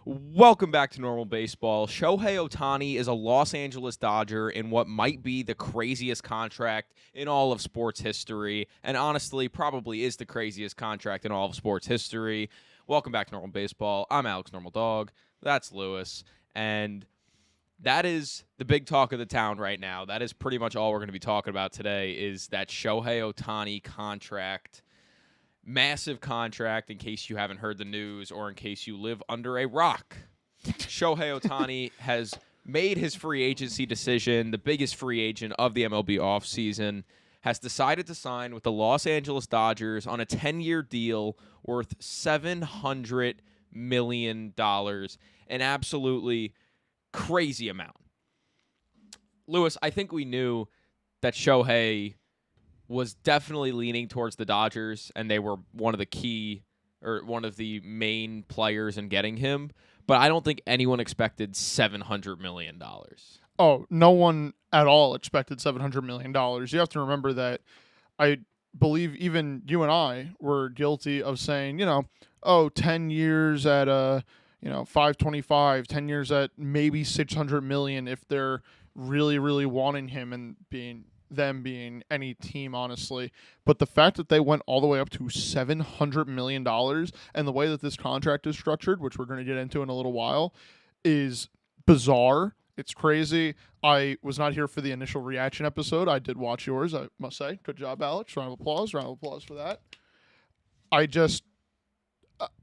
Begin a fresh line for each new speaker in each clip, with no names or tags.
Welcome back to Normal Baseball. Shohei Ohtani is a Los Angeles Dodger in what might be the craziest contract in all of sports history, and honestly, probably is the craziest contract in all of sports history. Welcome back to Normal Baseball. I'm Alex Normal Dog. That's Lewis, and that is the big talk of the town right now. That is pretty much all we're going to be talking about today is that Shohei Ohtani contract. Massive contract in case you haven't heard the news or in case you live under a rock. Shohei Ohtani has made his free agency decision, the biggest free agent of the MLB offseason, has decided to sign with the Los Angeles Dodgers on a 10-year deal worth $700 million, an absolutely crazy amount. Lewis, I think we knew that Shohei was definitely leaning towards the Dodgers, and they were one of the main players in getting him. But I don't think anyone expected $700 million.
Oh, no one at all expected $700 million. You have to remember that I believe even you and I were guilty of saying, 10 years at 525, 10 years at maybe 600 million if they're really, really wanting him and being any team, honestly. But the fact that they went all the way up to $700 million and the way that this contract is structured, which we're going to get into in a little while, is bizarre. It's crazy. I was not here for the initial reaction episode. I did watch yours, I must say. Good job, Alex. Round of applause for that.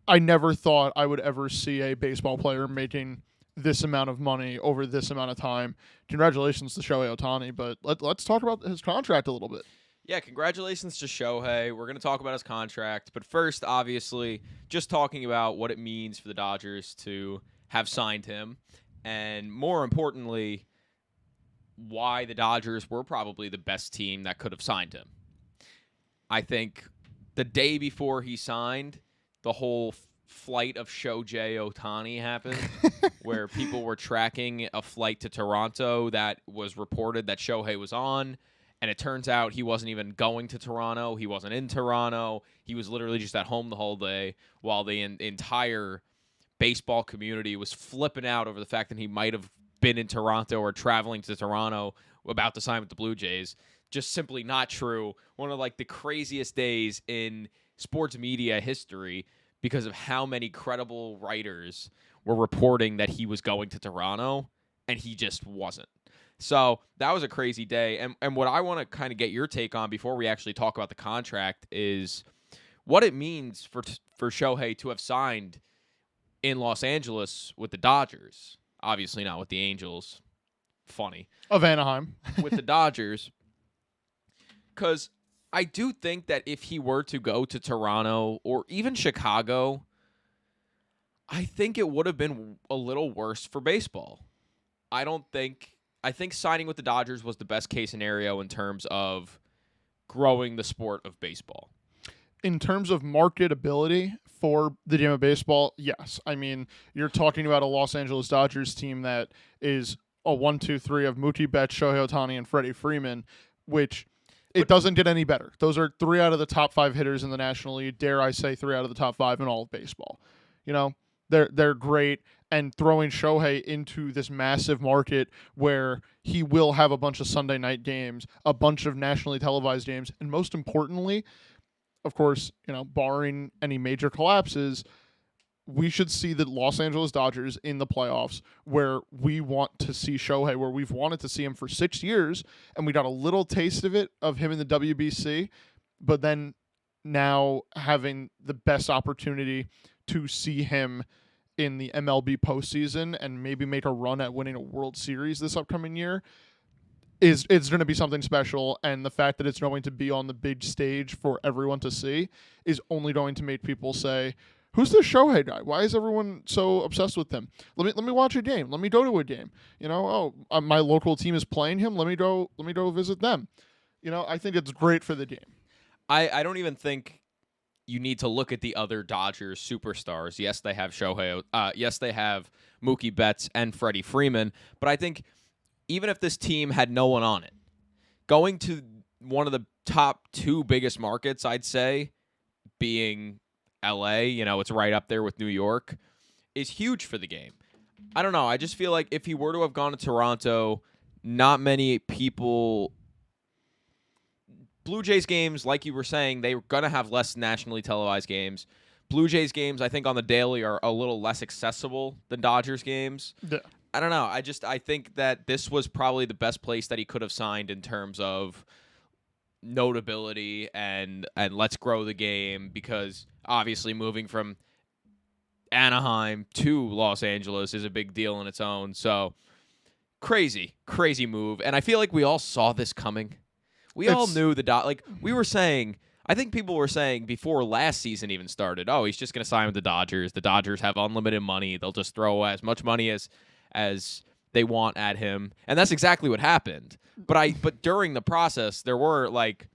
I never thought I would ever see a baseball player making this amount of money over this amount of time. Congratulations to Shohei Ohtani, but let's talk about his contract a little bit.
Yeah, congratulations to Shohei. We're going to talk about his contract, but first, obviously, just talking about what it means for the Dodgers to have signed him, and more importantly, why the Dodgers were probably the best team that could have signed him. I think the day before he signed, the whole flight of Shohei Ohtani happened, where people were tracking a flight to Toronto that was reported that Shohei was on, and it turns out he wasn't even going to Toronto. He wasn't in Toronto. He was literally just at home the whole day, while the entire baseball community was flipping out over the fact that he might have been in Toronto or traveling to Toronto about to sign with the Blue Jays. Just simply not true. One of the craziest days in sports media history, because of how many credible writers were reporting that he was going to Toronto, and he just wasn't. So that was a crazy day. And what I want to kind of get your take on before we actually talk about the contract is what it means for Shohei to have signed in Los Angeles with the Dodgers. Obviously not with the Angels. Funny.
Of Anaheim.
With the Dodgers. Because I do think that if he were to go to Toronto or even Chicago, I think it would have been a little worse for baseball. I think signing with the Dodgers was the best case scenario in terms of growing the sport of baseball.
In terms of marketability for the game of baseball, yes. I mean, you're talking about a Los Angeles Dodgers team that is a 1-2-3 of Mookie Betts, Shohei Ohtani, and Freddie Freeman, which it doesn't get any better. Those are 3 out of the top 5 hitters in the National League. Dare I say 3 out of the top 5 in all of baseball. They're great, and throwing Shohei into this massive market where he will have a bunch of Sunday night games, a bunch of nationally televised games, and most importantly, of course, barring any major collapses, we should see the Los Angeles Dodgers in the playoffs where we want to see Shohei, where we've wanted to see him for 6 years, and we got a little taste of him in the WBC, but then now having the best opportunity to see him in the MLB postseason and maybe make a run at winning a World Series this upcoming year it's going to be something special, and the fact that it's going to be on the big stage for everyone to see is only going to make people say, who's this Shohei guy? Why is everyone so obsessed with him? Let me watch a game. Let me go to a game. My local team is playing him. Let me go visit them. I think it's great for the game.
I don't even think you need to look at the other Dodgers superstars. Yes, they have Shohei. Yes, they have Mookie Betts and Freddie Freeman. But I think even if this team had no one on it, going to one of the top 2 biggest markets, I'd say, being LA, it's right up there with New York, is huge for the game. I don't know. I just feel like if he were to have gone to Toronto, not many people. Blue Jays games, like you were saying, they were going to have less nationally televised games. Blue Jays games, I think on the daily are a little less accessible than Dodgers games.
Yeah.
I don't know. I think that this was probably the best place that he could have signed in terms of notability and let's grow the game, because obviously moving from Anaheim to Los Angeles is a big deal in its own. So crazy move. And I feel like we all saw this coming. We all knew like we were saying, I think people were saying before last season even started, oh, he's just going to sign with the Dodgers. The Dodgers have unlimited money. They'll just throw as much money as they want at him. And that's exactly what happened. But during the process, there were like,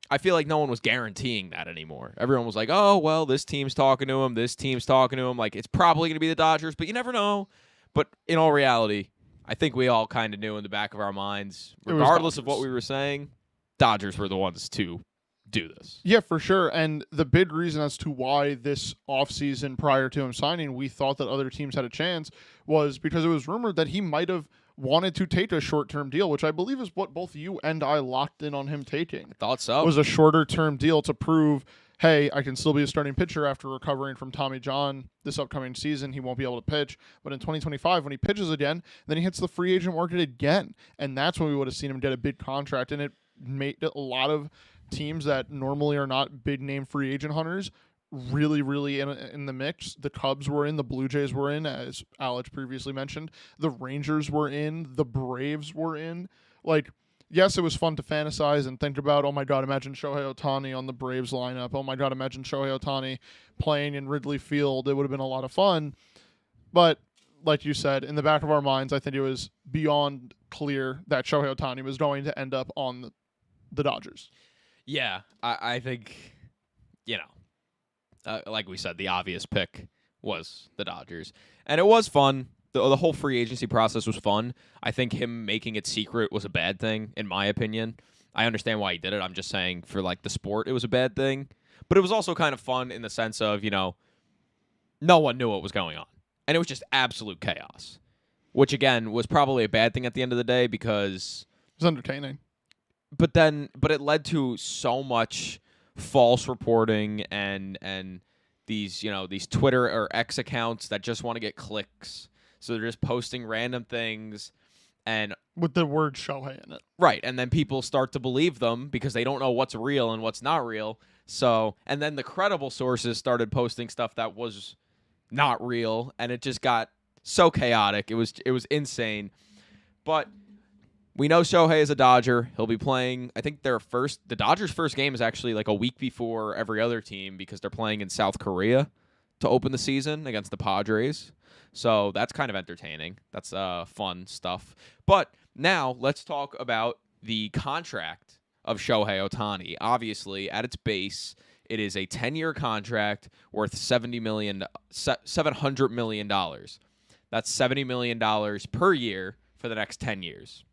I feel like no one was guaranteeing that anymore. Everyone was like, oh, well, this team's talking to him. This team's talking to him. Like, it's probably going to be the Dodgers, but you never know. But in all reality, I think we all kind of knew in the back of our minds, regardless of what we were saying, Dodgers were the ones to do this.
Yeah, for sure. And the big reason as to why this offseason prior to him signing, we thought that other teams had a chance was because it was rumored that he might have wanted to take a short-term deal, which I believe is what both you and I locked in on him taking.
I thought so.
It was a shorter-term deal to prove, hey, I can still be a starting pitcher after recovering from Tommy John this upcoming season. He won't be able to pitch. But in 2025, when he pitches again, then he hits the free agent market again. And that's when we would have seen him get a big contract. And it made a lot of teams that normally are not big-name free agent hunters really in the mix. The Cubs were in, the Blue Jays were in, as Alex previously mentioned. The Rangers were in, the Braves were in. Like, yes, it was fun to fantasize and think about, oh my God, imagine Shohei Ohtani on the Braves lineup. Oh my God, imagine Shohei Ohtani playing in Wrigley Field. It would have been a lot of fun. But like you said, in the back of our minds, I think it was beyond clear that Shohei Ohtani was going to end up on the Dodgers.
Yeah, I think, like we said, the obvious pick was the Dodgers. And it was fun. The whole free agency process was fun. I think him making it secret was a bad thing, in my opinion. I understand why he did it. I'm just saying for, like, the sport, it was a bad thing. But it was also kind of fun in the sense of, no one knew what was going on. And it was just absolute chaos, which, again, was probably a bad thing at the end of the day because
it was entertaining.
But it led to so much false reporting and these Twitter or X accounts that just want to get clicks. So they're just posting random things and
with the word Shohei in it.
Right, and then people start to believe them because they don't know what's real and what's not real. So, and then the credible sources started posting stuff that was not real, and it just got so chaotic. It was insane. But we know Shohei is a Dodger. He'll be playing, I think the Dodgers' first game is actually like a week before every other team because they're playing in South Korea to open the season against the Padres. So that's kind of entertaining. That's fun stuff. But now let's talk about the contract of Shohei Ohtani. Obviously, at its base, it is a 10-year contract worth $700 million. That's $70 million per year for the next 10 years.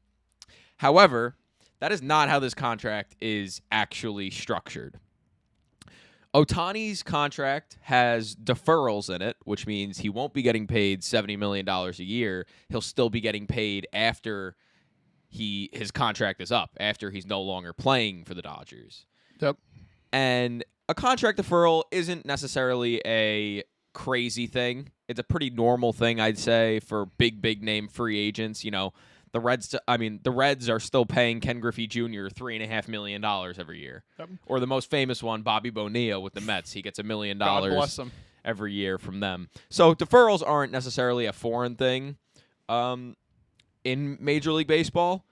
However, that is not how this contract is actually structured. Ohtani's contract has deferrals in it, which means he won't be getting paid $70 million a year. He'll still be getting paid after his contract is up, after he's no longer playing for the Dodgers.
Yep.
And a contract deferral isn't necessarily a crazy thing. It's a pretty normal thing, I'd say, for big name free agents. The Reds are still paying Ken Griffey Jr. $3.5 million every year. Yep. Or the most famous one, Bobby Bonilla with the Mets. He gets $1 million
God bless him.
every year from them. So deferrals aren't necessarily a foreign thing in Major League Baseball.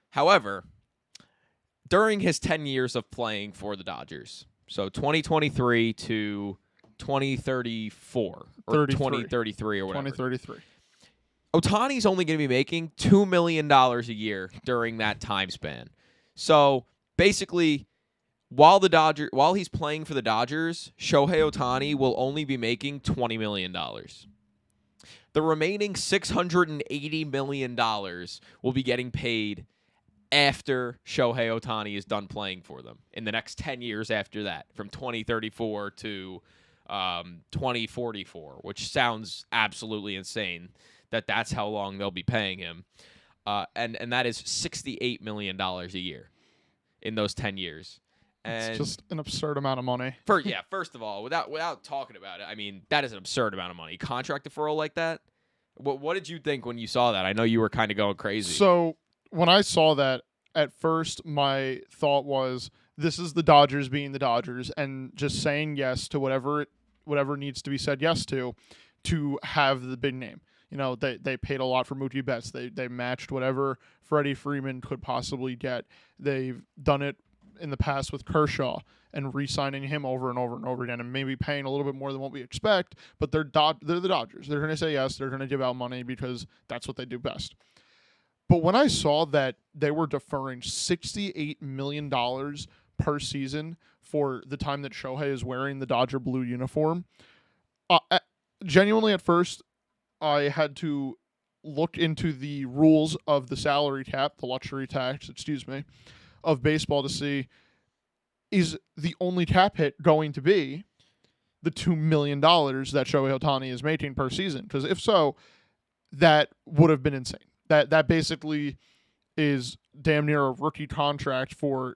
However, during his 10 years of playing for the Dodgers, so 2023 to 2034 or 2033 or whatever.
2033.
Ohtani's only going to be making $2 million a year during that time span. So basically, while he's playing for the Dodgers, Shohei Ohtani will only be making $20 million. The remaining $680 million will be getting paid after Shohei Ohtani is done playing for them in the next 10 years after that, from 2034 to 2044, which sounds absolutely insane that's how long they'll be paying him. And that is $68 million a year in those 10 years. And
It's just an absurd amount of money.
First of all, without talking about it, I mean, that is an absurd amount of money. Contract deferral like that? What did you think when you saw that? I know you were kind of going crazy.
So when I saw that, at first my thought was, this is the Dodgers being the Dodgers and just saying yes to whatever needs to be said yes to have the big name. You know, they paid a lot for Mookie Betts. They matched whatever Freddie Freeman could possibly get. They've done it in the past with Kershaw and re-signing him over and over and over again, and maybe paying a little bit more than what we expect. But they're the Dodgers. They're going to say yes. They're going to give out money because that's what they do best. But when I saw that they were deferring $68 million per season for the time that Shohei is wearing the Dodger blue uniform, genuinely at first, I had to look into the rules of the salary cap, the luxury tax, of baseball to see, is the only cap hit going to be the $2 million that Shohei Ohtani is making per season? Because if so, that would have been insane. That basically is damn near a rookie contract for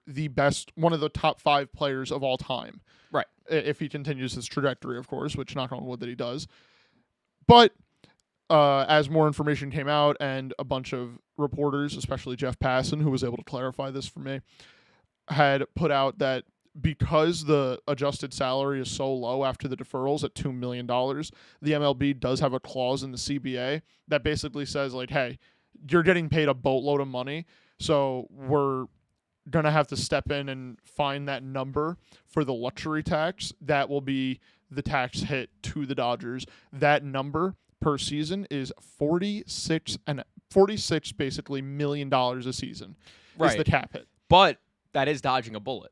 one of the top 5 players of all time.
Right.
If he continues his trajectory, of course, which knock on wood that he does. But as more information came out and a bunch of reporters, especially Jeff Passan, who was able to clarify this for me, had put out that because the adjusted salary is so low after the deferrals at $2 million, the MLB does have a clause in the CBA that basically says, like, hey, you're getting paid a boatload of money, so we're going to have to step in and find that number for the luxury tax. That will be the tax hit to the Dodgers. That number per season is $46 basically $1 million a season.
Right.
Is the cap hit.
But that is dodging a bullet.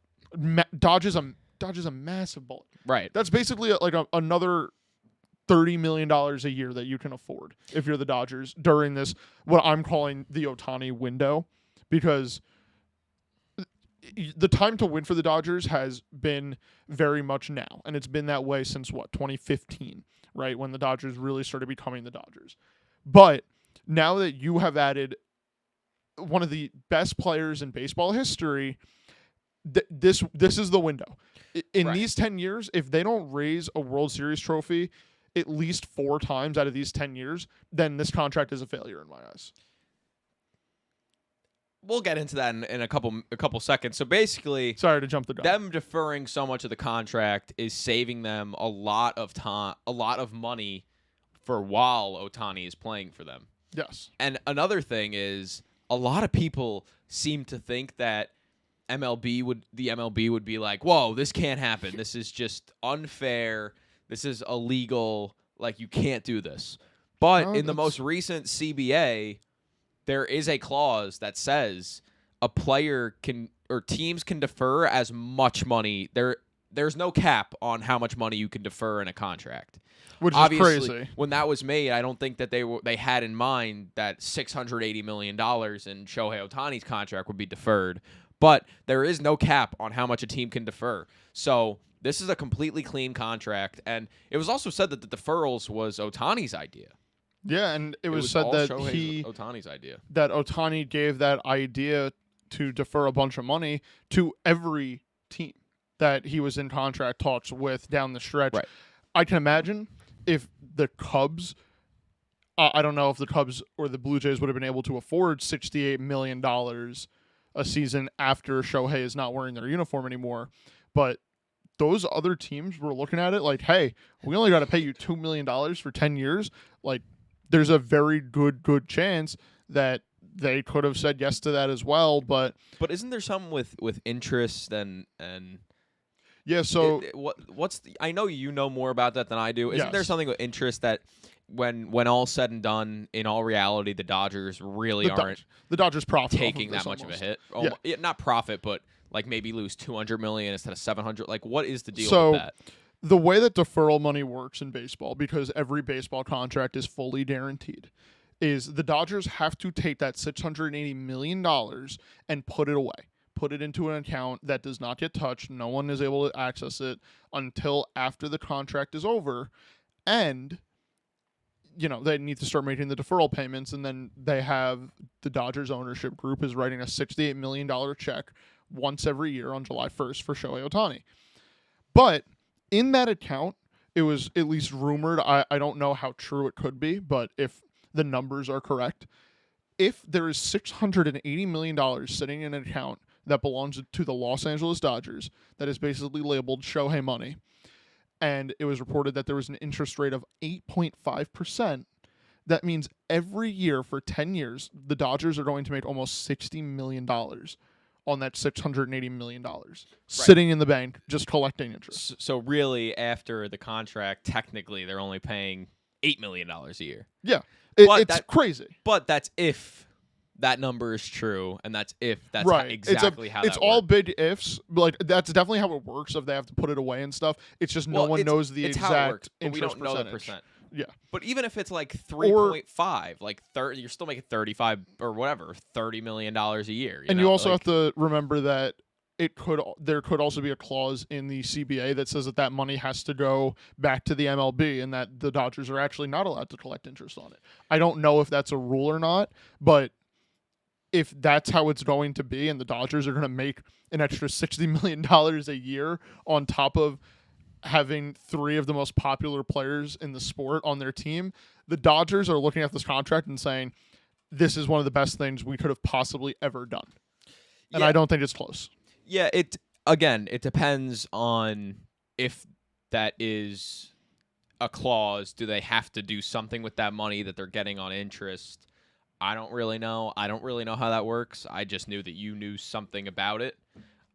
Dodges a massive bullet.
Right.
That's basically another $30 million a year that you can afford if you're the Dodgers during this, what I'm calling the Ohtani window, because the time to win for the Dodgers has been very much now, and it's been that way since 2015, right, when the Dodgers really started becoming the Dodgers. But now that you have added one of the best players in baseball history, this is the window. In these 10 years, if they don't raise a World Series trophy at least 4 times out of these 10 years, then this contract is a failure in my eyes.
We'll get into that in a couple seconds. So basically,
sorry to jump the gun.
Them deferring so much of the contract is saving them a lot of time, a lot of money for while Ohtani is playing for them.
Yes.
And another thing is, a lot of people seem to think that the MLB would be like, whoa, this can't happen. This is just unfair. This is illegal. Like, you can't do this. But in the most recent CBA, there is a clause that says a player can, or teams can defer as much money. There's no cap on how much money you can defer in a contract.
Which
Obviously,
is crazy.
When that was made, I don't think that they had in mind that $680 million in Shohei Ohtani's contract would be deferred. But there is no cap on how much a team can defer. So this is a completely clean contract. And it was also said that the deferrals was Ohtani's idea.
Yeah, and it was said that
Ohtani's idea.
That Ohtani gave that idea to defer a bunch of money to every team that he was in contract talks with down the stretch.
Right.
I can imagine if the Cubs, I don't know if the Cubs or the Blue Jays would have been able to afford $68 million a season after Shohei is not wearing their uniform anymore. But those other teams were looking at it like, hey, we only got to pay you $2 million for 10 years. Like, there's a very good chance that they could have said yes to that as well. But
isn't there something with interest and
yeah? So
what's I know you know more about that than I do. Isn't there something with interest that when all said and done, in all reality, the Dodgers really aren't
the Dodgers profit
taking that much
almost.
of a hit?
Yeah.
Not profit, but like maybe lose $200 million instead of $700. Like, what is the deal with that?
The way that deferral money works in baseball, because every baseball contract is fully guaranteed, is the Dodgers have to take that $680 million and put it away. put it into an account that does not get touched. No one is able to access it until after the contract is over. And, they need to start making the deferral payments. And then they have the Dodgers ownership group is writing a $68 million check once every year on July 1st for Shohei Ohtani. But in that account, it was at least rumored. I don't know how true it could be, but if the numbers are correct, if there is $680 million sitting in an account that belongs to the Los Angeles Dodgers that is basically labeled Shohei money, and it was reported that there was an interest rate of 8.5%, that means every year for 10 years, the Dodgers are going to make almost $60 million on that $680 million sitting in the bank, just collecting interest.
So really, after the contract, technically, they're only paying $8 million a year.
Yeah. It's crazy.
But that's if that number is true, and that's if that's
right.
exactly how
it's
that
all
works.
big ifs. Like, that's definitely how it works if they have to put it away and stuff. It's just no one knows the exact
how it works, but
interest
we don't know
percentage.
the percent.
Yeah.
But even if it's like 3.5, like 30, you're still making 35 or whatever, $30 million a year.
You also have to remember that there could also be a clause in the CBA that says that money has to go back to the MLB and that the Dodgers are actually not allowed to collect interest on it. I don't know if that's a rule or not, but if that's how it's going to be and the Dodgers are going to make an extra $60 million a year on top of having three of the most popular players in the sport on their team, the Dodgers are looking at this contract and saying, this is one of the best things we could have possibly ever done. And I don't think it's close.
Yeah, it depends on if that is a clause. Do they have to do something with that money that they're getting on interest? I don't really know. I don't really know how that works. I just knew that you knew something about it.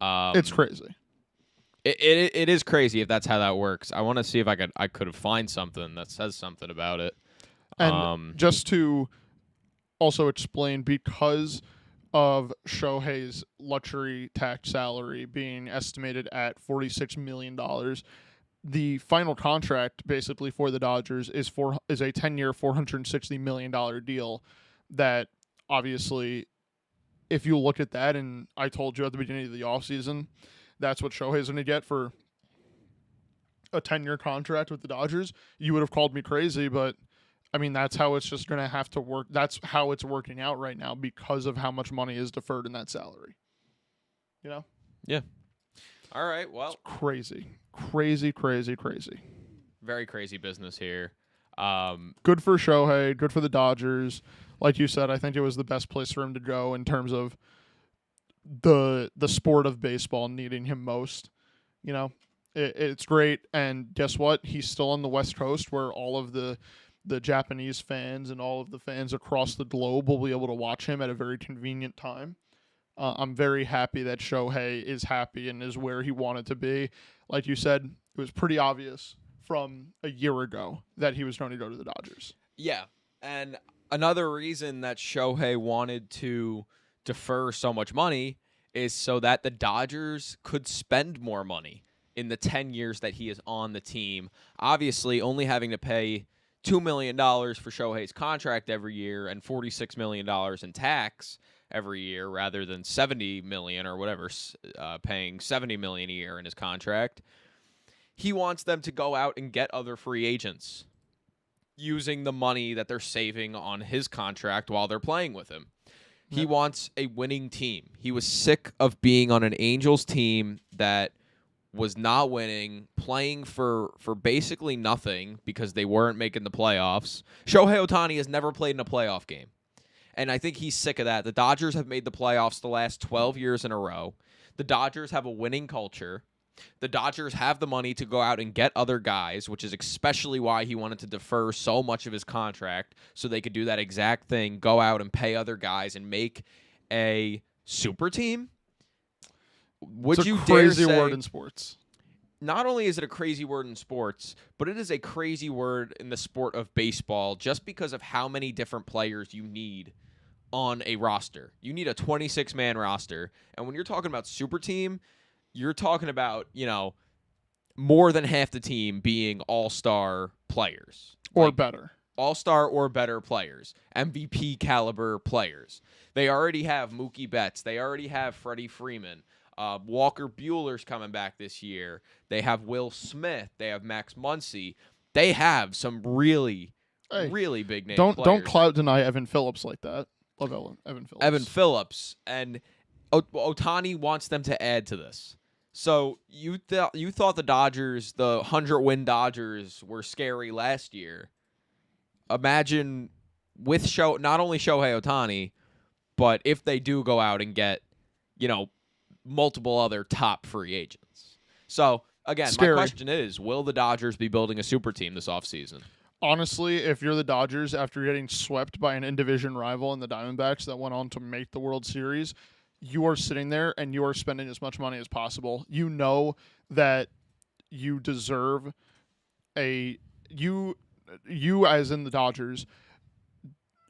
It's crazy.
It is crazy if that's how that works. I want to see if I could find something that says something about it.
And just to also explain, because of Shohei's luxury tax salary being estimated at $46 million, the final contract basically for the Dodgers is a 10-year, $460 million deal that obviously, if you look at that, and I told you at the beginning of the offseason, that's what Shohei's going to get for a 10-year contract with the Dodgers, you would have called me crazy, but I mean, that's how it's just going to have to work. That's how it's working out right now because of how much money is deferred in that salary.
Yeah. All right, well.
It's crazy. Crazy, crazy, crazy.
Very crazy business here.
Good for Shohei. Good for the Dodgers. Like you said, I think it was the best place for him to go in terms of the sport of baseball needing him most. It's great. And guess what? He's still on the West Coast where all of the Japanese fans and all of the fans across the globe will be able to watch him at a very convenient time. I'm very happy that Shohei is happy and is where he wanted to be. Like you said, it was pretty obvious from a year ago that he was going to go to the Dodgers.
Yeah, and another reason that Shohei wanted to defer so much money is so that the Dodgers could spend more money in the 10 years that he is on the team. Obviously, only having to pay $2 million for Shohei's contract every year and $46 million in tax every year rather than $70 million or whatever, paying $70 million a year in his contract. He wants them to go out and get other free agents using the money that they're saving on his contract while they're playing with him. He wants a winning team. He was sick of being on an Angels team that was not winning, playing for basically nothing because they weren't making the playoffs. Shohei Ohtani has never played in a playoff game. And I think he's sick of that. The Dodgers have made the playoffs the last 12 years in a row. The Dodgers have a winning culture. The Dodgers have the money to go out and get other guys, which is especially why he wanted to defer so much of his contract so they could do that exact thing, go out and pay other guys and make a super team. Would you dare say,
crazy word in sports?
Not only is it a crazy word in sports, but it is a crazy word in the sport of baseball just because of how many different players you need on a roster. You need a 26-man roster. And when you're talking about super team, you're talking about, more than half the team being all-star players.
Or better.
all-star or better players, MVP caliber players. They already have Mookie Betts. They already have Freddie Freeman. Walker Buehler's coming back this year. They have Will Smith. They have Max Muncy. They have some really, really big name players.
Don't clout deny Evan Phillips like that. Love Evan Phillips.
Evan Phillips. And Ohtani wants them to add to this. So you thought the Dodgers, the 100-win Dodgers, were scary last year. Imagine with not only Shohei Ohtani, but if they do go out and get, multiple other top free agents. So again,
scary.
My question is, will the Dodgers be building a super team this offseason?
Honestly, if you're the Dodgers after getting swept by an in-division rival in the Diamondbacks that went on to make the World Series, you are sitting there and you are spending as much money as possible. You know that you deserve you as in the Dodgers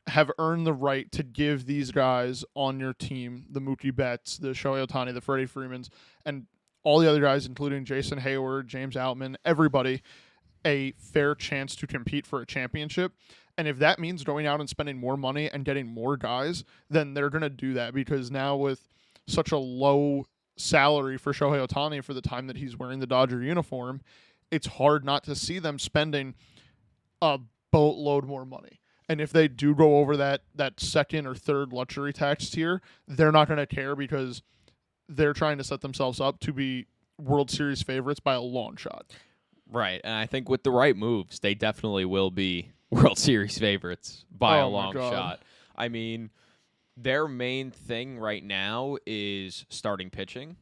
have earned the right to give these guys on your team, the Mookie Betts, the Shohei Ohtani, the Freddie Freemans, and all the other guys, including Jason Hayward, James Outman, everybody, a fair chance to compete for a championship. And if that means going out and spending more money and getting more guys, then they're going to do that, because now with such a low salary for Shohei Ohtani for the time that he's wearing the Dodger uniform, it's hard not to see them spending a boatload more money. And if they do go over that second or third luxury tax tier, they're not going to care, because they're trying to set themselves up to be World Series favorites by a long shot.
Right, and I think with the right moves, they definitely will be World Series favorites by a long shot. I mean, their main thing right now is starting pitching,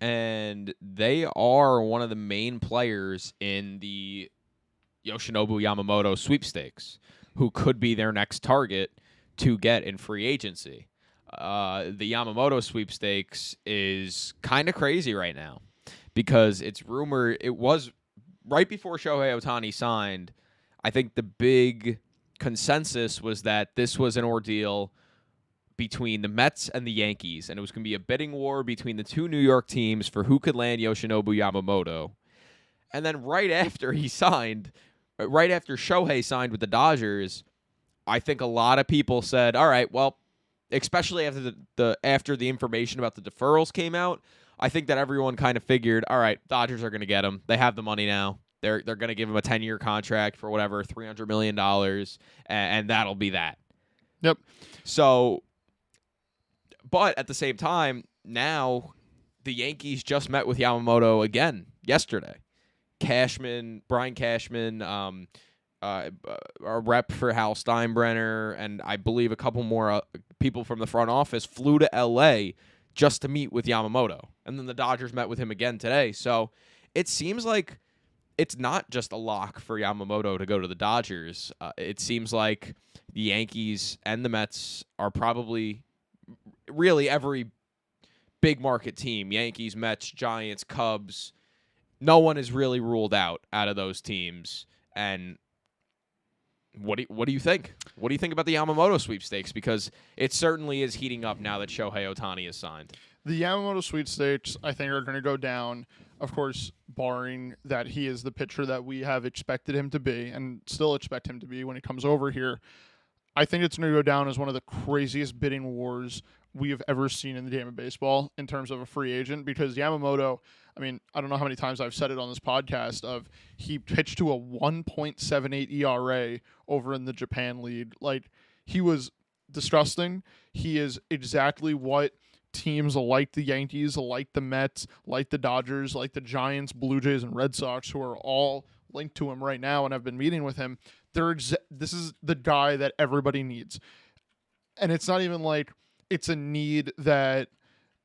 and they are one of the main players in the Yoshinobu Yamamoto sweepstakes, who could be their next target to get in free agency. The Yamamoto sweepstakes is kind of crazy right now, because it's rumored it was right before Shohei Ohtani signed. I think the big consensus was that this was an ordeal between the Mets and the Yankees, and it was going to be a bidding war between the two New York teams for who could land Yoshinobu Yamamoto. And then right after Shohei signed with the Dodgers, I think a lot of people said, all right, well, especially after the information about the deferrals came out, I think that everyone kind of figured, all right, Dodgers are going to get him. They have the money now. They're going to give him a 10-year contract for whatever, $300 million, and that'll be that.
Yep.
So, but at the same time, now the Yankees just met with Yamamoto again yesterday. Brian Cashman, a rep for Hal Steinbrenner, and I believe a couple more people from the front office flew to L.A. just to meet with Yamamoto. And then the Dodgers met with him again today. So it seems like it's not just a lock for Yamamoto to go to the Dodgers. It seems like the Yankees and the Mets are probably really every big market team. Yankees, Mets, Giants, Cubs. No one is really ruled out of those teams. And what do you think? What do you think about the Yamamoto sweepstakes? Because it certainly is heating up now that Shohei Ohtani is signed.
The Yamamoto sweepstakes, I think, are going to go down, of course, barring that he is the pitcher that we have expected him to be and still expect him to be when he comes over here. I think it's going to go down as one of the craziest bidding wars we have ever seen in the game of baseball in terms of a free agent, because Yamamoto, I mean, I don't know how many times I've said it on this podcast, he pitched to a 1.78 ERA over in the Japan League. Like, he was disgusting. He is exactly what teams like the Yankees, like the Mets, like the Dodgers, like the Giants, Blue Jays, and Red Sox, who are all linked to him right now and have been meeting with him. This is the guy that everybody needs. And it's not even like it's a need that,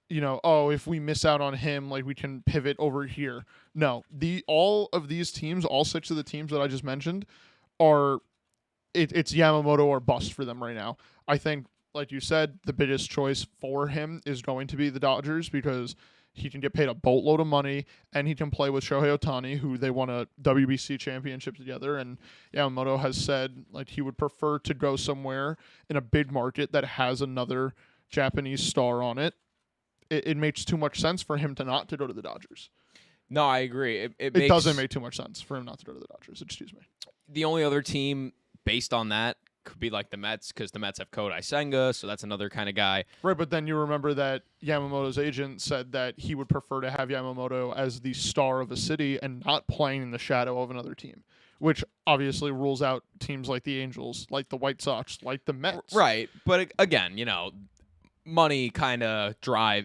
if we miss out on him, like, we can pivot over here. No, all of these teams, all six of the teams that I just mentioned, it's Yamamoto or bust for them right now. I think, like you said, the biggest choice for him is going to be the Dodgers, because he can get paid a boatload of money and he can play with Shohei Ohtani, who they won a WBC championship together. And Yamamoto has said, like, he would prefer to go somewhere in a big market that has another Japanese star on it. It makes too much sense for him not to go to the Dodgers.
No, I agree. It
doesn't make too much sense for him not to go to the Dodgers. Excuse me.
The only other team based on that, could be like the Mets because the Mets have Kodai Senga, so that's another kind of guy.
Right, but then you remember that Yamamoto's agent said that he would prefer to have Yamamoto as the star of a city and not playing in the shadow of another team, which obviously rules out teams like the Angels, like the White Sox, like the Mets.
Right, but again, money kind of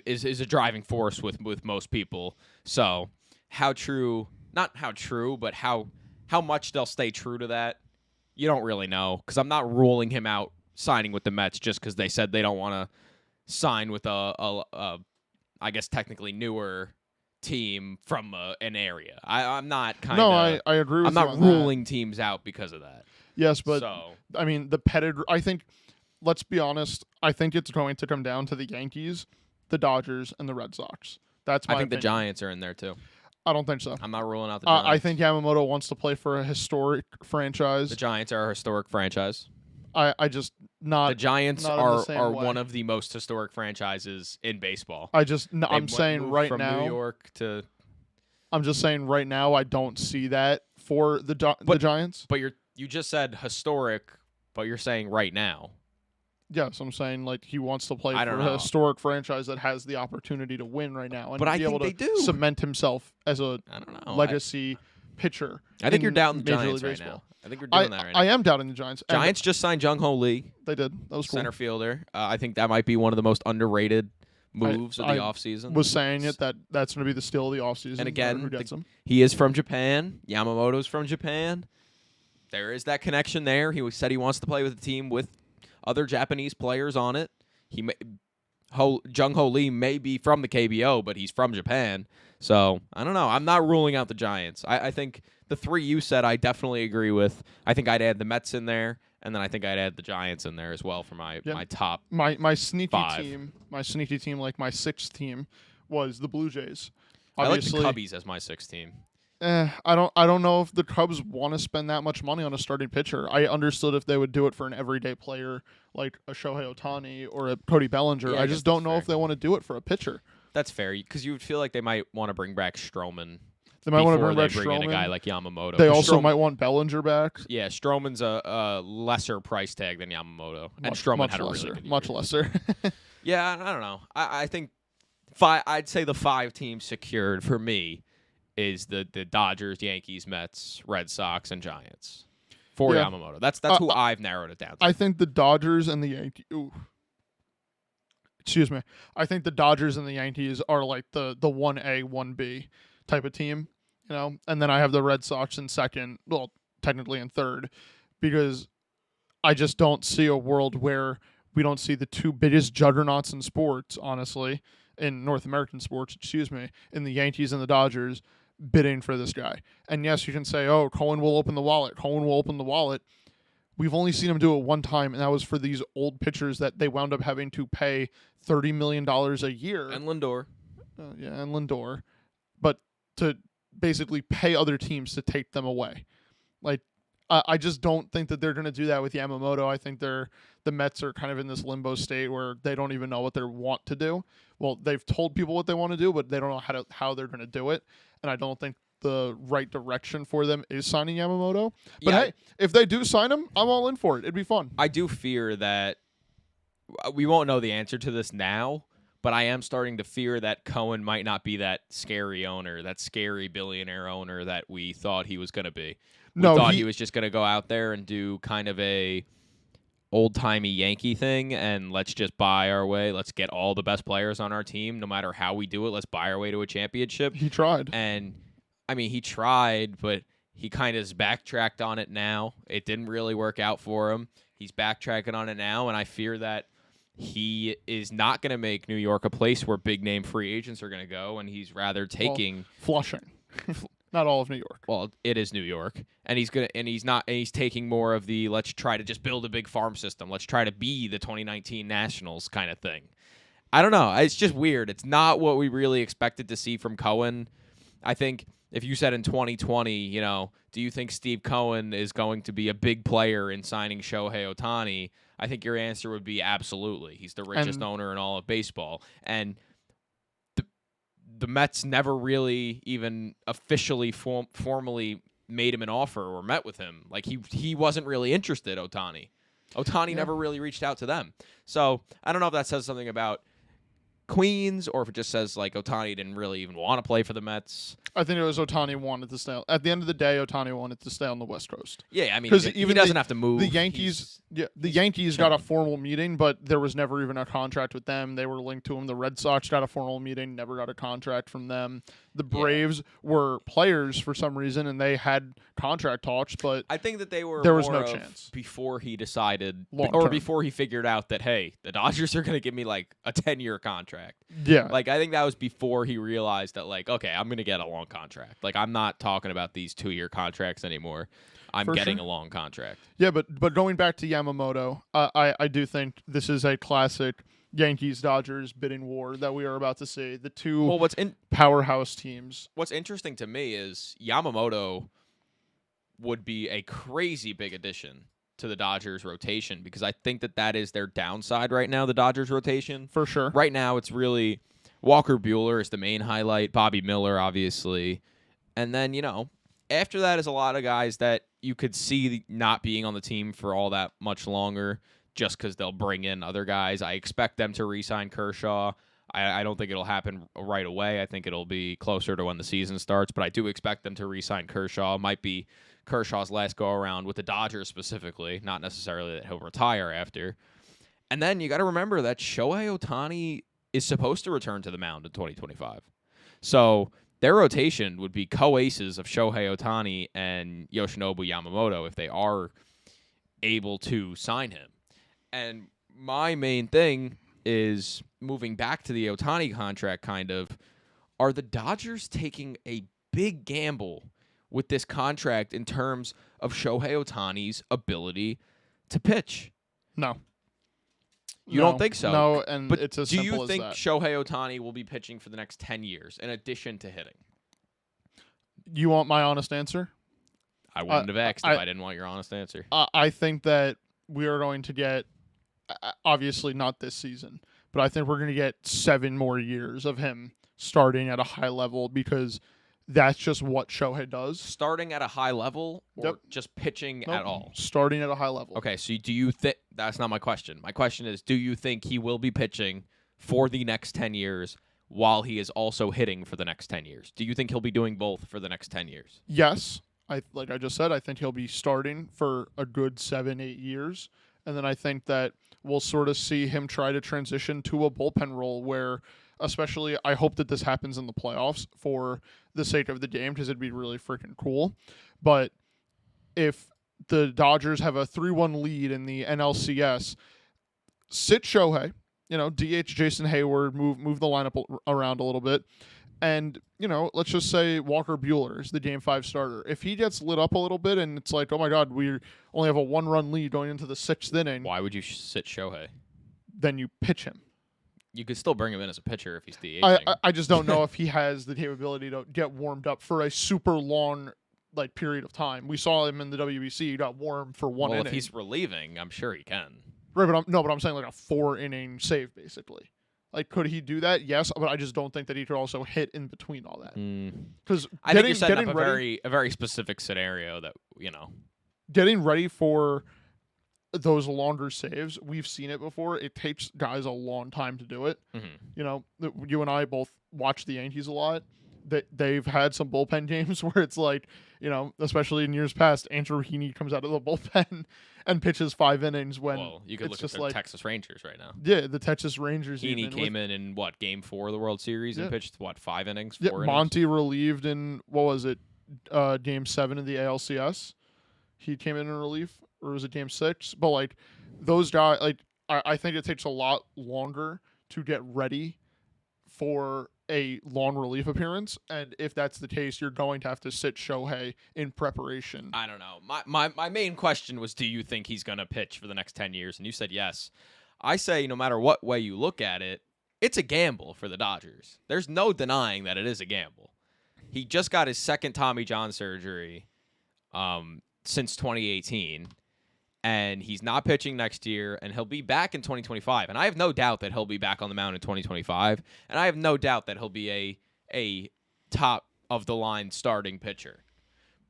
is a driving force with most people. So not how true, but how much they'll stay true to that, you don't really know, because I'm not ruling him out signing with the Mets just because they said they don't want to sign with a I guess technically newer team from an area. I'm not kind of.
No, I agree with
I'm
you
not
on
ruling teams out because of that.
Yes, but
So,
I mean the pedigree. I think. Let's be honest. I think it's going to come down to the Yankees, the Dodgers, and the Red Sox. That's my
I think the
opinion.
Giants are in there too.
I don't think so.
I'm not ruling out the Giants.
I think Yamamoto wants to play for a historic franchise.
The Giants are a historic franchise.
I just not.
The Giants
not in the
are
same way.
one of the most historic franchises in baseball.
I'm saying
moved
right
from
now.
New York to.
I'm just saying right now. I don't see that for the Giants.
But you just said historic, but you're saying right now.
Yes, I'm saying like he wants to play
I
for
don't
a
know.
historic franchise that has the opportunity to win right now and
But I
be able
think
to
they do.
cement himself as a
I don't know.
legacy pitcher.
I think
in
you're doubting the
Major
Giants
League
right
Baseball.
now. I think you're doing that right now.
I am doubting the Giants. And
Giants just signed Jung Ho Lee,
they did. That was cool.
center fielder. I think that might be one of the most underrated moves of the offseason.
Was saying it that's going to be the steal of the offseason.
And again,
who gets him?
He is from Japan. Yamamoto's from Japan. There is that connection there. He said he wants to play with a team with other Japanese players on it. Jung Ho Lee may be from the KBO, but he's from Japan. So, I don't know. I'm not ruling out the Giants. I think the three you said I definitely agree with. I think I'd add the Mets in there, and then I think I'd add the Giants in there as well for my top
my sneaky
five.
team. My sneaky team, like my sixth team, was the Blue Jays.
I like the
Obviously,
Cubbies as my sixth team.
I don't know if the Cubs want to spend that much money on a starting pitcher. I understood if they would do it for an everyday player like a Shohei Ohtani or a Cody Bellinger.
Yeah,
I
I
just
guess
don't
that's
know
fair.
if they want to do it for a pitcher.
That's fair, because you would feel like they might want to bring back Stroman.
They might want to
before
bring back
they bring in a guy
Stroman.
like Yamamoto.
They
'Cause
also
Stroman-
might want Bellinger back.
Yeah, Stroman's a lesser price tag than Yamamoto, and Stroman
much
had a
lesser,
really good
much
year.
lesser.
Yeah, I don't know. I think I'd say the 5 teams secured for me is the Dodgers, Yankees, Mets, Red Sox, and Giants for
Yeah.
Yamamoto. That's who I've narrowed it down to.
I think the Dodgers and the Yankees. Excuse me. I think the Dodgers and the Yankees are like the 1A, 1B type of team, and then I have the Red Sox in second, well, technically in third, because I just don't see a world where we don't see the two biggest juggernauts in sports, honestly, in North American sports, in the Yankees and the Dodgers bidding for this guy. And yes, you can say, oh, Cohen will open the wallet. We've only seen him do it one time, and that was for these old pitchers that they wound up having to pay $30 million a year.
And Lindor.
And Lindor. But to basically pay other teams to take them away. Like, I just don't think that they're going to do that with Yamamoto. I think the Mets are kind of in this limbo state where they don't even know what they want to do. Well, they've told people what they want to do, but they don't know how they're going to do it. And I don't think the right direction for them is signing Yamamoto. But hey, if they do sign him, I'm all in for it. It'd be fun.
I do fear that we won't know the answer to this now, but I am starting to fear that Cohen might not be that scary owner, that scary billionaire owner that we thought he was going to be. We thought he was just going to go out there and do kind of a old-timey Yankee thing, and let's just buy our way. Let's get all the best players on our team. No matter how we do it, let's buy our way to a championship.
He tried.
And, I mean, he tried, but he kind of has backtracked on it now. It didn't really work out for him. He's backtracking on it now, and I fear that he is not going to make New York a place where big-name free agents are going to go, and he's rather taking
Flushing. Not all of New York.
Well, it is New York, and he's taking more of the let's try to just build a big farm system. Let's try to be the 2019 Nationals kind of thing. I don't know. It's just weird. It's not what we really expected to see from Cohen. I think if you said in 2020, do you think Steve Cohen is going to be a big player in signing Shohei Ohtani? I think your answer would be absolutely. He's the richest owner in all of baseball. And the Mets never really even officially formally made him an offer or met with him. Like, he wasn't really interested, Ohtani. Ohtani never really reached out to them. So I don't know if that says something about Queens or if it just says, like, Ohtani didn't really even want to play for the Mets.
I think it was Ohtani wanted to stay. At the end of the day, Ohtani wanted to stay on the West Coast.
Yeah, I mean, he doesn't have to move.
The Yankees, Yankees got a formal meeting, but there was never even a contract with them. They were linked to him. The Red Sox got a formal meeting, never got a contract from them. The Braves were players for some reason, and they had contract talks, but
I think that there was
no chance
before he decided,
Long-term.
before he figured out that, hey, the Dodgers are going to give me like a 10-year contract.
Yeah,
Like, I think that was before he realized that, like, okay, I'm going to get a long contract. Like, I'm not talking about these 2-year contracts anymore. I'm getting a long contract.
Yeah, but going back to Yamamoto, I do think this is a classic Yankees-Dodgers bidding war that we are about to see. The two powerhouse teams.
What's interesting to me is Yamamoto would be a crazy big addition to the Dodgers rotation because I think that is their downside right now, the Dodgers rotation.
For sure.
Right now, it's really Walker Buehler is the main highlight, Bobby Miller, obviously. And then, after that is a lot of guys that you could see not being on the team for all that much longer just because they'll bring in other guys. I expect them to re-sign Kershaw. I don't think it'll happen right away. I think it'll be closer to when the season starts, but I do expect them to re-sign Kershaw. It might be Kershaw's last go-around with the Dodgers specifically, not necessarily that he'll retire after. And then you got to remember that Shohei Ohtani is supposed to return to the mound in 2025. So their rotation would be co-aces of Shohei Ohtani and Yoshinobu Yamamoto if they are able to sign him. And my main thing is moving back to the Ohtani contract are the Dodgers taking a big gamble with this contract in terms of Shohei Ohtani's ability to pitch?
No.
You don't think so?
No, and
but
it's as
do
simple
you
as
think
that.
Shohei Ohtani will be pitching for the next 10 years in addition to hitting?
You want my honest answer?
I wouldn't have asked if I didn't want your honest answer.
I think that we are going to get, obviously not this season, but I think we're going to get 7 more years of him starting at a high level because that's just what Shohei does.
Starting at a high level or just pitching at all?
Starting at a high level.
Okay, so do you think – that's not my question. My question is, do you think he will be pitching for the next 10 years while he is also hitting for the next 10 years? Do you think he'll be doing both for the next 10 years?
Yes. Like I just said, I think he'll be starting for a good 7-8 years. And then I think that we'll sort of see him try to transition to a bullpen role where, especially, I hope that this happens in the playoffs for the sake of the game because it'd be really freaking cool. But if the Dodgers have a 3-1 lead in the NLCS, sit Shohei, DH Jason Hayward, move the lineup around a little bit. And, let's just say Walker Buehler is the Game 5 starter. If he gets lit up a little bit and it's like, oh, my God, we only have a 1-run lead going into the 6th inning.
Why would you sit Shohei?
Then you pitch him.
You could still bring him in as a pitcher if he's DHing.
I just don't know if he has the capability to get warmed up for a super long period of time. We saw him in the WBC. He got warm for one inning.
If he's relieving, I'm sure he can.
Right, but I'm saying like a 4-inning save, basically. Could he do that? Yes, but I just don't think that he could also hit in between all that. Because
I think you're setting up a very specific scenario that,
Getting ready for those longer saves, we've seen it before. It takes guys a long time to do it. Mm-hmm. You and I both watch the Yankees a lot. They've had some bullpen games where it's like, especially in years past, Andrew Heaney comes out of the bullpen and pitches 5 innings when
you could look at the Texas Rangers right now.
Yeah, the Texas Rangers.
Heaney came in Game 4 of the World Series and pitched 5 innings? 4 innings?
Monty relieved in Game 7 of the ALCS. He came in relief, or was it Game 6? But those guys, I think it takes a lot longer to get ready for a long relief appearance, and if that's the case, you're going to have to sit Shohei in preparation.
I don't know. My main question was, do you think he's going to pitch for the next 10 years? And you said yes. I say no matter what way you look at it, it's a gamble for the Dodgers. There's no denying that it is a gamble. He just got his second Tommy John surgery since 2018. And he's not pitching next year, and he'll be back in 2025. And I have no doubt that he'll be back on the mound in 2025. And I have no doubt that he'll be a top-of-the-line starting pitcher.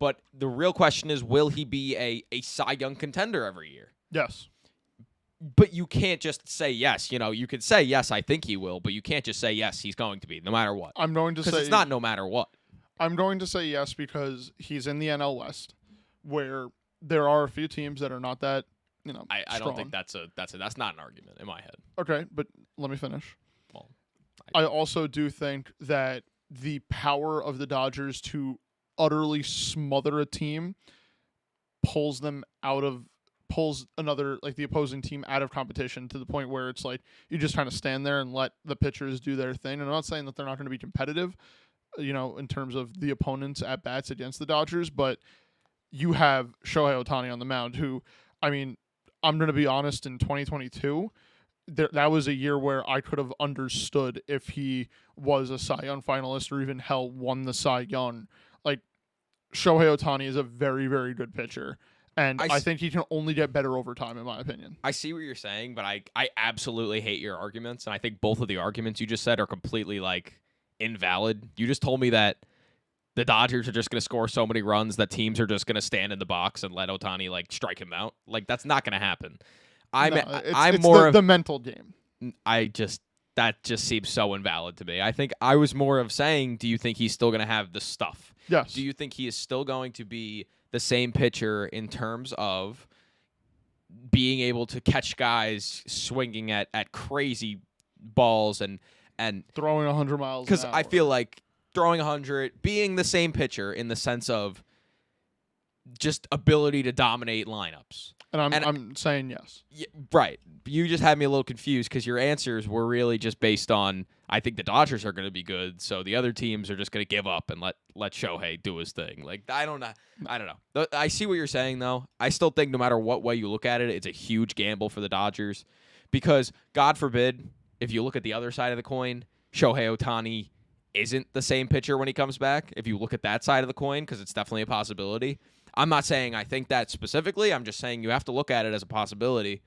But the real question is, will he be a Cy Young contender every year?
Yes.
But you can't just say yes. You could say, yes, I think he will, but you can't just say, yes, he's going to be, no matter what.
I'm going to say...
Because it's not no matter what.
I'm going to say yes because he's in the NL West, where there are a few teams that are not that,
I don't think that's not an argument in my head.
Okay, but let me finish.
Well,
I also do think that the power of the Dodgers to utterly smother a team pulls another, like, the opposing team out of competition to the point where it's like you just kind of stand there and let the pitchers do their thing. And I'm not saying that they're not going to be competitive, in terms of the opponents at bats against the Dodgers, but you have Shohei Ohtani on the mound who, I mean, I'm going to be honest, in 2022, that was a year where I could have understood if he was a Cy Young finalist or even won the Cy Young. Like, Shohei Ohtani is a very, very good pitcher, and I think he can only get better over time, in my opinion.
I see what you're saying, but I absolutely hate your arguments, and I think both of the arguments you just said are completely, invalid. You just told me that the Dodgers are just going to score so many runs that teams are just going to stand in the box and let Ohtani strike him out. That's not going to happen.
It's more of the mental game.
That just seems so invalid to me. I think I was more of saying, do you think he's still going to have the stuff?
Yes.
Do you think he is still going to be the same pitcher in terms of being able to catch guys swinging at crazy balls and
throwing 100 miles an hour?
Because I feel like throwing 100, being the same pitcher in the sense of just ability to dominate lineups.
And I'm saying yes.
Yeah, right. You just had me a little confused because your answers were really just based on, I think the Dodgers are going to be good, so the other teams are just going to give up and let Shohei do his thing. I don't know. I see what you're saying, though. I still think no matter what way you look at it, it's a huge gamble for the Dodgers because, God forbid, if you look at the other side of the coin, Shohei Ohtani isn't the same pitcher when he comes back. If you look at that side of the coin, because it's definitely a possibility. I'm not saying I think that specifically. I'm just saying you have to look at it as a possibility.